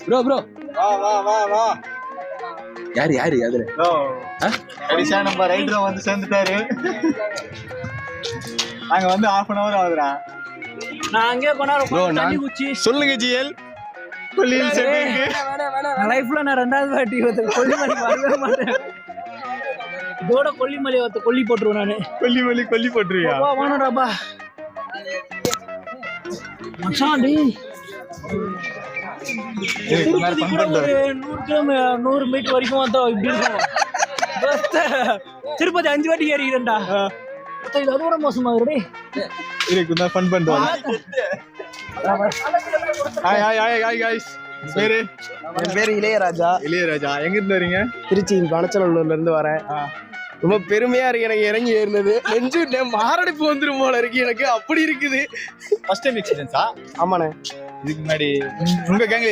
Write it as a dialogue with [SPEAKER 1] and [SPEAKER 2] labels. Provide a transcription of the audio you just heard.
[SPEAKER 1] Bro bro
[SPEAKER 2] வா
[SPEAKER 1] யாரு அதுல
[SPEAKER 2] கடைசியா நம்ம ரைடர் வந்து சேர்ந்துட்டாரு. நாங்க வந்து 1/2 hour ஆகுதுடா.
[SPEAKER 3] நான் அங்கே போனா தண்ணி குச்சி
[SPEAKER 2] சொல்லுங்க ஜிஎல். கொல்லியில் சென்னைக்கு
[SPEAKER 3] லைஃப்ல நான் 2வது வாட்டி கொல்லிமலை வரவே மாட்டேன். இதோட கொல்லிமலை கொல்லி போட்டுருவேன் நானு.
[SPEAKER 2] கொல்லி போட்டுருவியா?
[SPEAKER 3] வானடாப்பா மச்சான் டேய் 100 மீட்டர் வரைக்கும் வந்தா இப்படி இருக்கும். திருப்பதி 5 வாட்டி ஏறிக்கிறேன்டா. அதோட மோசமாகுது.
[SPEAKER 2] ஃபன் பண்றோம். Hi guys.
[SPEAKER 4] என் பேரு இளையராஜா.
[SPEAKER 2] எங்க இருந்து வரீங்க?
[SPEAKER 4] திருச்சி பனச்சநல்லூர்ல இருந்து வரேன். ரொம்ப பெருமையா இருக்கு எனக்கு இறங்கி ஏறினது. நெஞ்சு மாரடைப்பு வந்துரும் போல இருக்கு எனக்கு, அப்படி இருக்குது.
[SPEAKER 2] ஃபர்ஸ்ட் டைம் எக்ஸ்பீரியன்ஸா?
[SPEAKER 4] ஆமாண்ணே.
[SPEAKER 2] இதுக்கு முன்னாடி உங்க கேங்ல